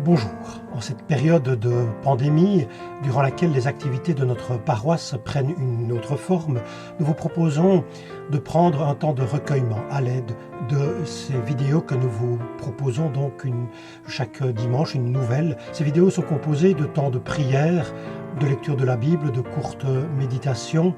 Bonjour. En cette période de pandémie, durant laquelle les activités de notre paroisse prennent une autre forme, nous vous proposons de prendre un temps de recueillement à l'aide de ces vidéos que nous vous proposons donc chaque dimanche, une nouvelle. Ces vidéos sont composées de temps de prière, de lecture de la Bible, de courtes méditations,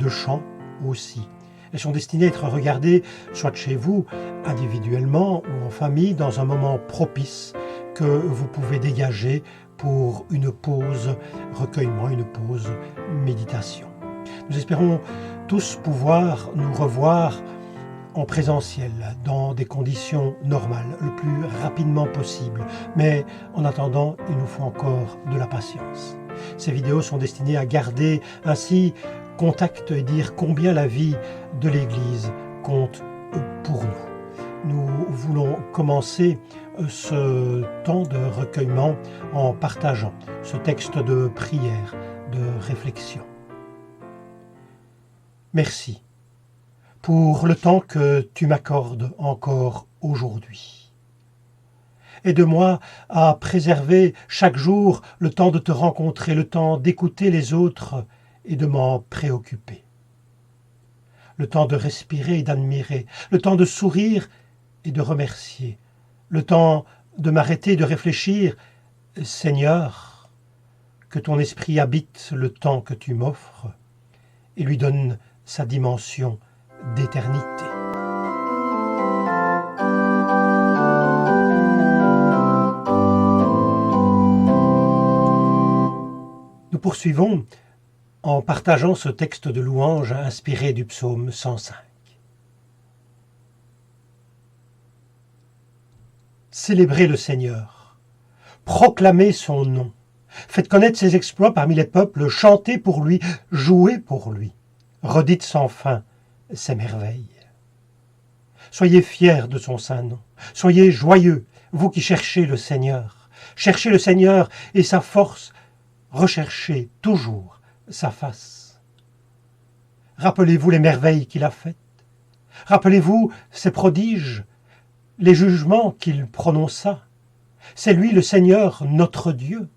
de chants aussi. Elles sont destinées à être regardées soit chez vous, individuellement ou en famille, dans un moment propice que vous pouvez dégager pour une pause recueillement, une pause méditation. Nous espérons tous pouvoir nous revoir en présentiel, dans des conditions normales, le plus rapidement possible. Mais en attendant, il nous faut encore de la patience. Ces vidéos sont destinées à garder ainsi contact et dire combien la vie de l'Église compte pour nous. Nous voulons commencer ce temps de recueillement en partageant ce texte de prière, de réflexion. Merci pour le temps que tu m'accordes encore aujourd'hui. Aide-moi à préserver chaque jour le temps de te rencontrer, le temps d'écouter les autres et de m'en préoccuper. Le temps de respirer et d'admirer, le temps de sourire et de remercier, le temps de m'arrêter et de réfléchir. Seigneur, que ton esprit habite le temps que tu m'offres et lui donne sa dimension d'éternité. Nous poursuivons en partageant ce texte de louange inspiré du psaume 105. Célébrez le Seigneur, proclamez son nom, faites connaître ses exploits parmi les peuples, chantez pour lui, jouez pour lui, redites sans fin ses merveilles. Soyez fiers de son saint nom, soyez joyeux, vous qui cherchez le Seigneur. Cherchez le Seigneur et sa force, recherchez toujours sa face. Rappelez-vous les merveilles qu'il a faites, rappelez-vous ses prodiges, les jugements qu'il prononça. C'est lui le Seigneur, notre Dieu.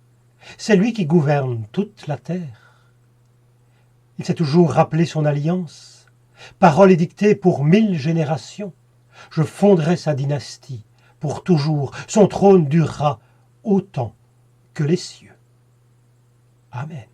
C'est lui qui gouverne toute la terre. Il s'est toujours rappelé son alliance. Parole édictée pour 1000 générations. Je fonderai sa dynastie pour toujours. Son trône durera autant que les cieux. Amen.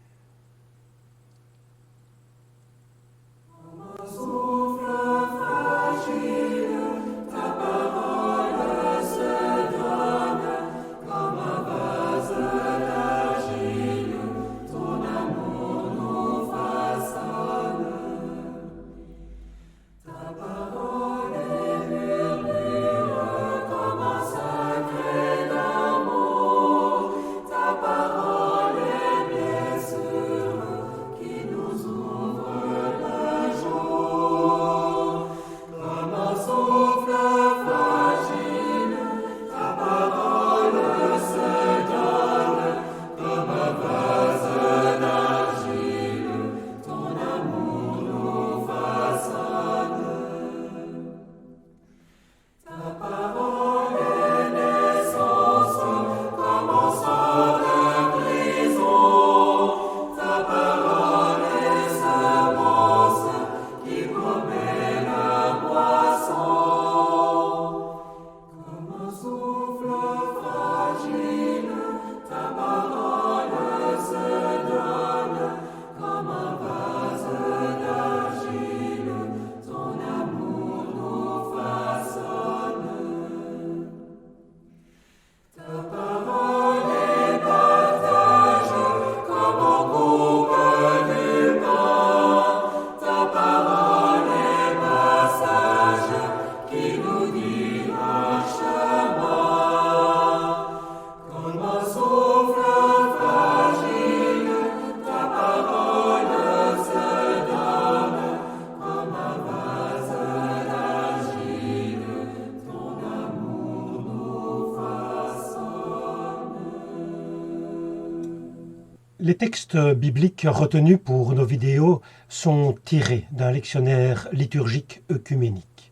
Les textes bibliques retenus pour nos vidéos sont tirés d'un lectionnaire liturgique œcuménique.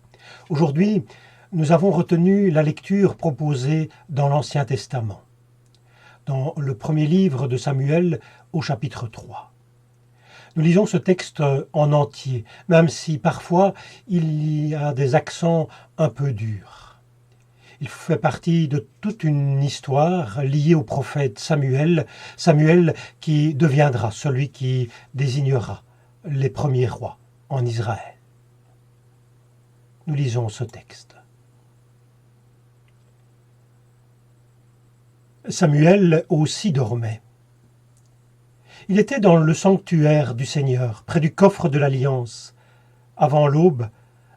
Aujourd'hui, nous avons retenu la lecture proposée dans l'Ancien Testament. dans le premier livre de Samuel au chapitre 3. Nous lisons ce texte en entier, même si parfois il y a des accents un peu durs. Il fait partie de toute une histoire liée au prophète Samuel, Samuel qui deviendra celui qui désignera les premiers rois en Israël. Nous lisons ce texte. Samuel aussi dormait. Il était dans le sanctuaire du Seigneur, près du coffre de l'Alliance, avant l'aube,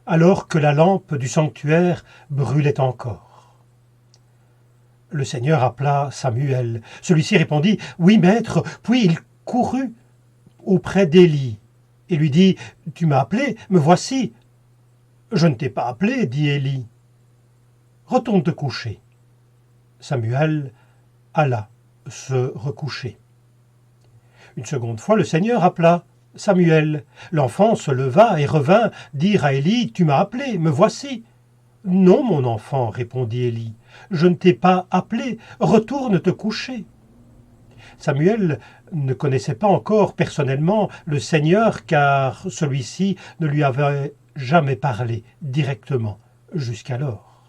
alors que la lampe du sanctuaire brûlait encore. Le Seigneur appela Samuel. Celui-ci répondit « Oui, maître ». Puis il courut auprès d'Élie et lui dit « Tu m'as appelé, me voici ». « Je ne t'ai pas appelé, dit Élie. Retourne te coucher. » Samuel alla se recoucher. Une seconde fois, le Seigneur appela Samuel. L'enfant se leva et revint dire à Élie « Tu m'as appelé, me voici. » « Non, mon enfant, répondit Élie, je ne t'ai pas appelé, retourne te coucher. » Samuel ne connaissait pas encore personnellement le Seigneur, car celui-ci ne lui avait jamais parlé directement jusqu'alors.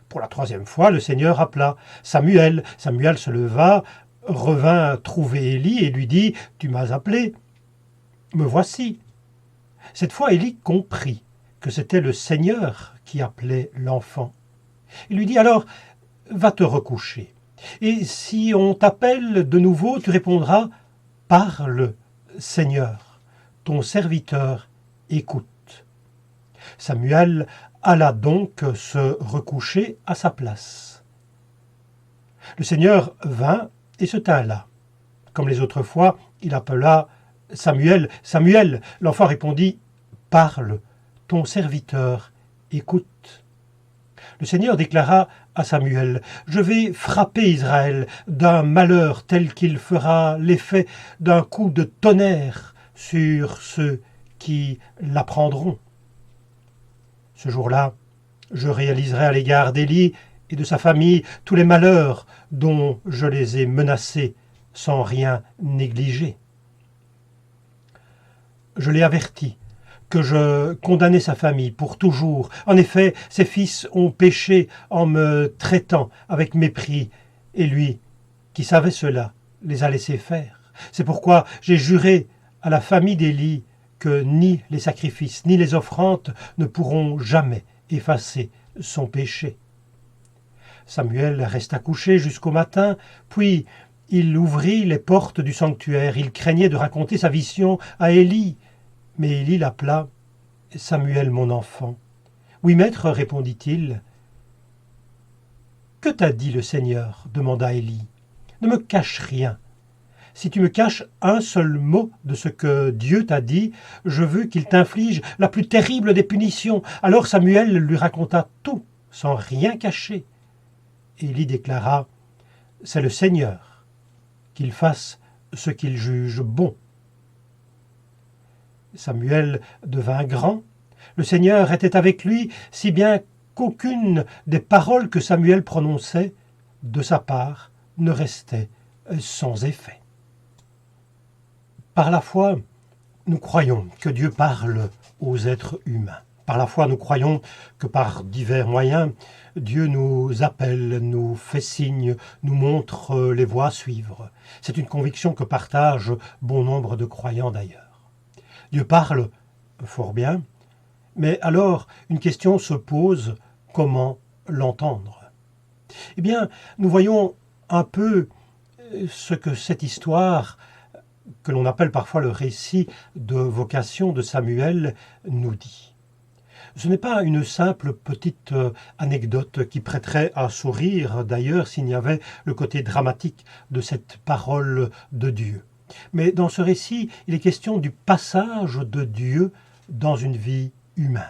Pour la troisième fois, le Seigneur appela Samuel. Samuel se leva, revint trouver Élie et lui dit « Tu m'as appelé, me voici. » Cette fois, Élie comprit que c'était le Seigneur qui appelait l'enfant. Il lui dit alors « Va te recoucher. Et si on t'appelle de nouveau, tu répondras « Parle, Seigneur, ton serviteur écoute. » Samuel alla donc se recoucher à sa place. Le Seigneur vint et se tint là. Comme les autres fois, il appela « Samuel, Samuel !» L'enfant répondit « Parle, ton serviteur écoute. » Le Seigneur déclara à Samuel « Je vais frapper Israël d'un malheur tel qu'il fera l'effet d'un coup de tonnerre sur ceux qui l'apprendront. Ce jour-là, je réaliserai à l'égard d'Élie et de sa famille tous les malheurs dont je les ai menacés sans rien négliger. Je l'ai averti que je condamnais sa famille pour toujours. En effet, ses fils ont péché en me traitant avec mépris, et lui, qui savait cela, les a laissés faire. C'est pourquoi j'ai juré à la famille d'Élie que ni les sacrifices ni les offrandes ne pourront jamais effacer son péché. Samuel resta couché jusqu'au matin, puis il ouvrit les portes du sanctuaire. Il craignait de raconter sa vision à Élie. Mais Élie l'appela « Samuel, mon enfant. »« Oui, maître, répondit-il. »« Que t'a dit le Seigneur ?» demanda Élie. « Ne me cache rien. Si tu me caches un seul mot de ce que Dieu t'a dit, je veux qu'il t'inflige la plus terrible des punitions. » Alors Samuel lui raconta tout, sans rien cacher. Élie déclara « C'est le Seigneur, qu'il fasse ce qu'il juge bon. » Samuel devint grand. Le Seigneur était avec lui, si bien qu'aucune des paroles que Samuel prononçait, de sa part, ne restait sans effet. Par la foi, nous croyons que Dieu parle aux êtres humains. Par la foi, nous croyons que par divers moyens, Dieu nous appelle, nous fait signe, nous montre les voies à suivre. C'est une conviction que partagent bon nombre de croyants d'ailleurs. Dieu parle, fort bien, mais alors une question se pose, comment l'entendre ? Eh bien, nous voyons un peu ce que cette histoire, que l'on appelle parfois le récit de vocation de Samuel, nous dit. Ce n'est pas une simple petite anecdote qui prêterait à sourire, d'ailleurs, s'il n'y avait le côté dramatique de cette parole de Dieu. Mais dans ce récit, il est question du passage de Dieu dans une vie humaine.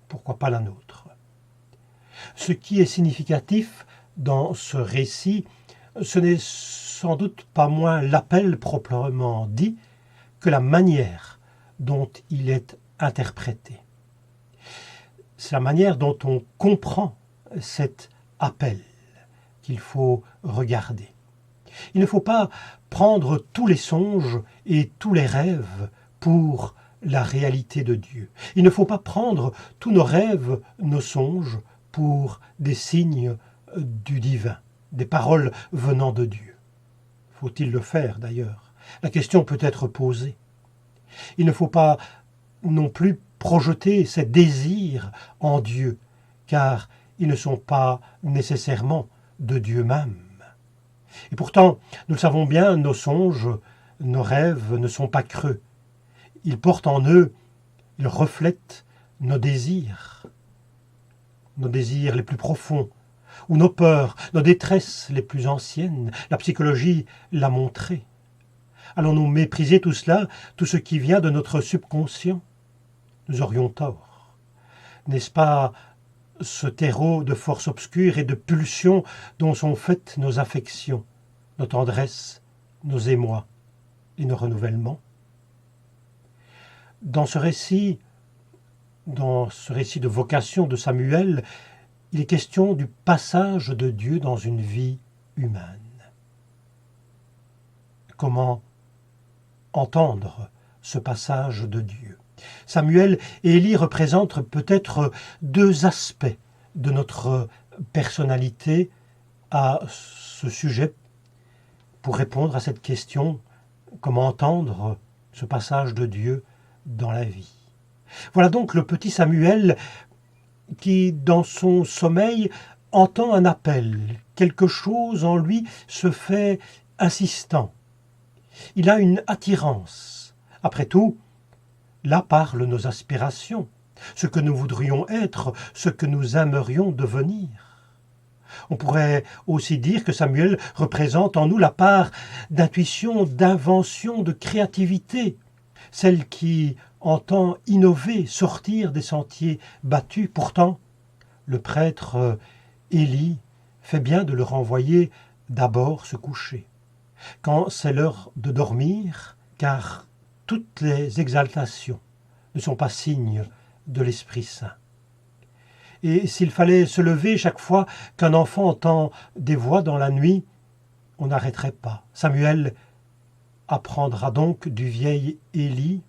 Pourquoi pas la nôtre ? Ce qui est significatif dans ce récit, ce n'est sans doute pas moins l'appel proprement dit que la manière dont il est interprété. C'est la manière dont on comprend cet appel qu'il faut regarder. Il ne faut pas prendre tous les songes et tous les rêves pour la réalité de Dieu. Il ne faut pas prendre tous nos rêves, nos songes pour des signes du divin, des paroles venant de Dieu. Faut-il le faire d'ailleurs? La question peut être posée. Il ne faut pas non plus projeter ses désirs en Dieu, car ils ne sont pas nécessairement de Dieu même. Et pourtant, nous le savons bien, nos songes, nos rêves ne sont pas creux. Ils portent en eux, ils reflètent nos désirs les plus profonds, ou nos peurs, nos détresses les plus anciennes. La psychologie l'a montré. Allons-nous mépriser tout cela, tout ce qui vient de notre subconscient? Nous aurions tort. N'est-ce pas ce terreau de forces obscures et de pulsions dont sont faites nos affections, nos tendresses, nos émois et nos renouvellements? Dans ce récit de vocation de Samuel, il est question du passage de Dieu dans une vie humaine. Comment entendre ce passage de Dieu? Samuel et Élie représentent peut-être deux aspects de notre personnalité à ce sujet pour répondre à cette question, comment entendre ce passage de Dieu dans la vie. Voilà donc le petit Samuel qui, dans son sommeil, entend un appel. Quelque chose en lui se fait insistant. Il a une attirance. Après tout, là parlent nos aspirations, ce que nous voudrions être, ce que nous aimerions devenir. On pourrait aussi dire que Samuel représente en nous la part d'intuition, d'invention, de créativité, celle qui entend innover, sortir des sentiers battus. Pourtant, le prêtre Élie fait bien de le renvoyer d'abord se coucher, quand c'est l'heure de dormir, car toutes les exaltations ne sont pas signes de l'Esprit Saint. Et s'il fallait se lever chaque fois qu'un enfant entend des voix dans la nuit, on n'arrêterait pas. Samuel apprendra donc du vieil Élie,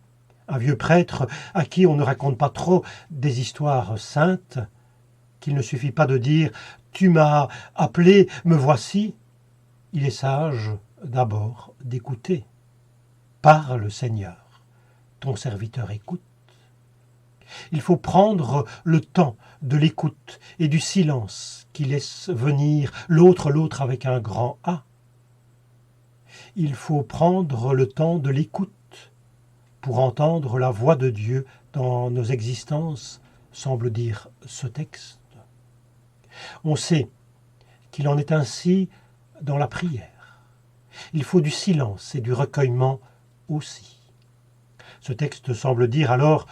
un vieux prêtre à qui on ne raconte pas trop des histoires saintes, qu'il ne suffit pas de dire « Tu m'as appelé, me voici ». Il est sage d'abord d'écouter. « Parle, Seigneur, ton serviteur écoute ». Il faut prendre le temps de l'écoute et du silence qui laisse venir l'autre avec un grand A. Il faut prendre le temps de l'écoute pour entendre la voix de Dieu dans nos existences, semble dire ce texte. On sait qu'il en est ainsi dans la prière. Il faut du silence et du recueillement aussi. Ce texte semble dire alors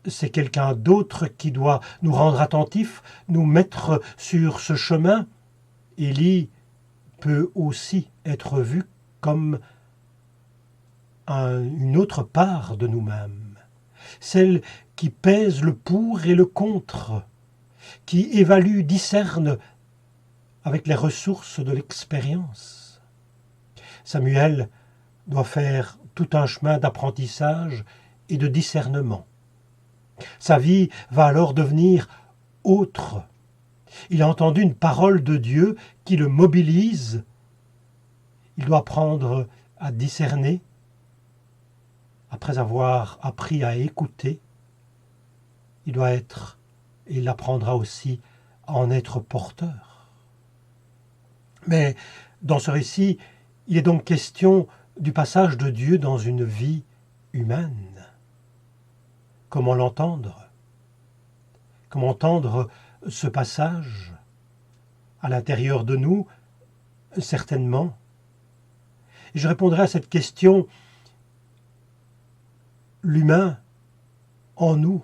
c'est quelqu'un d'autre qui doit nous rendre attentifs, nous mettre sur ce chemin. Élie peut aussi être vu comme une autre part de nous-mêmes, celle qui pèse le pour et le contre, qui évalue, discerne avec les ressources de l'expérience. Samuel doit faire tout un chemin d'apprentissage et de discernement. Sa vie va alors devenir autre. Il a entendu une parole de Dieu qui le mobilise. Il doit apprendre à discerner. Après avoir appris à écouter, il apprendra aussi à en être porteur. Mais dans ce récit, il est donc question du passage de Dieu dans une vie humaine. Comment l'entendre? Comment entendre ce passage? À l'intérieur de nous, certainement. Et je répondrai à cette question. L'humain, en nous,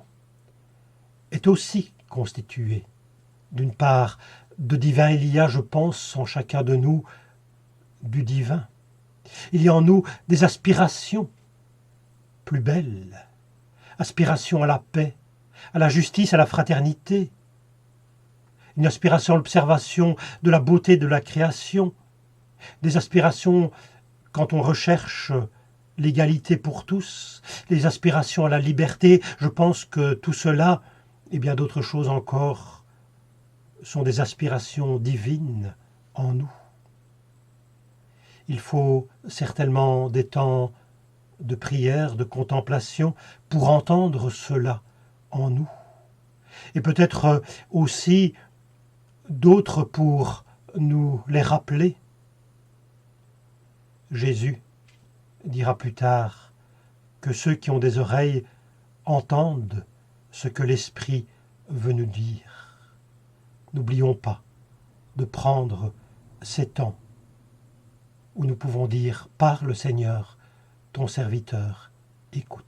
est aussi constitué, d'une part, de divin. Il y a, je pense, en chacun de nous, du divin. Il y a en nous des aspirations plus belles, aspirations à la paix, à la justice, à la fraternité. une aspiration à l'observation de la beauté de la création, des aspirations quand on recherche l'égalité pour tous, les aspirations à la liberté. Je pense que tout cela, et bien d'autres choses encore, sont des aspirations divines en nous. Il faut certainement des temps de prière, de contemplation, pour entendre cela en nous. Et peut-être aussi d'autres pour nous les rappeler. Jésus dira plus tard que ceux qui ont des oreilles entendent ce que l'Esprit veut nous dire. N'oublions pas de prendre ces temps où nous pouvons dire « Parle Seigneur, ton serviteur écoute ».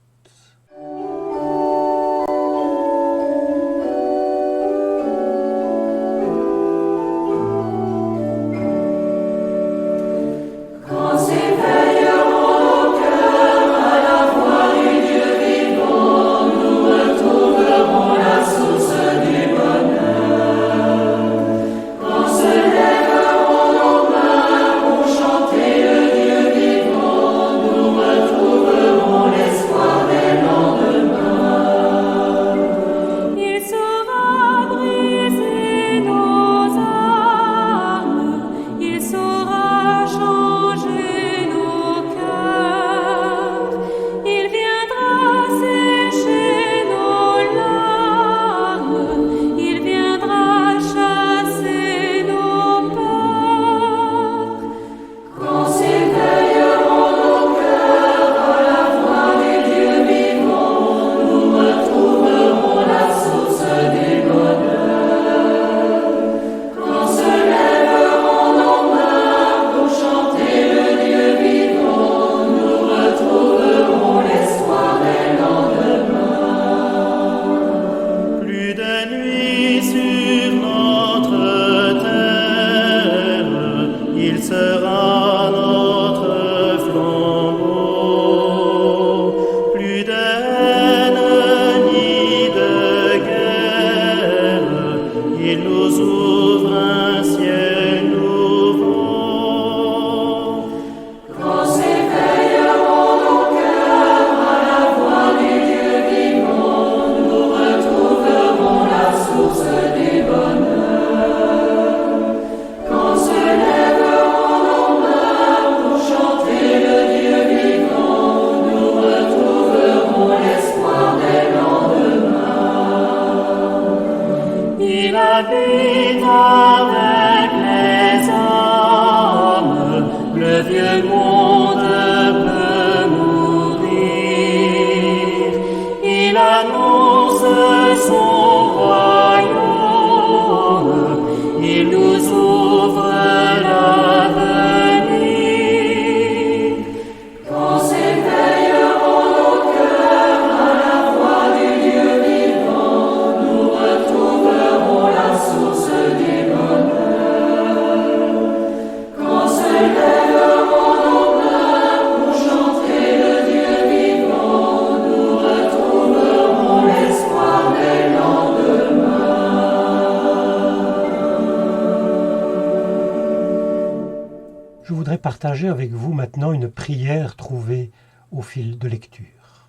Je voudrais partager avec vous maintenant une prière trouvée au fil de lecture.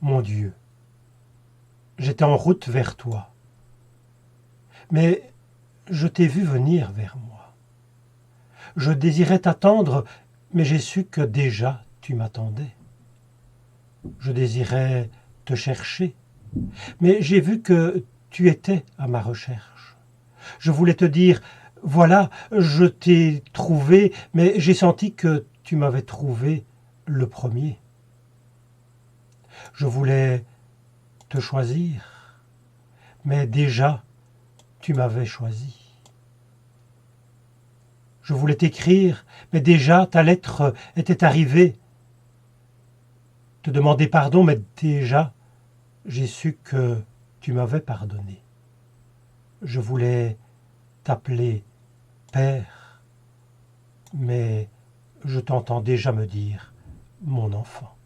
Mon Dieu, j'étais en route vers toi, mais je t'ai vu venir vers moi. Je désirais t'attendre, mais j'ai su que déjà tu m'attendais. Je désirais te chercher, mais j'ai vu que tu étais à ma recherche. Je voulais te dire, voilà, je t'ai trouvé, mais j'ai senti que tu m'avais trouvé le premier. Je voulais te choisir, mais déjà tu m'avais choisi. Je voulais t'écrire, mais déjà ta lettre était arrivée. Te demander pardon, mais déjà j'ai su que tu m'avais pardonné. Je voulais t'appeler Père, mais je t'entends déjà me dire mon enfant.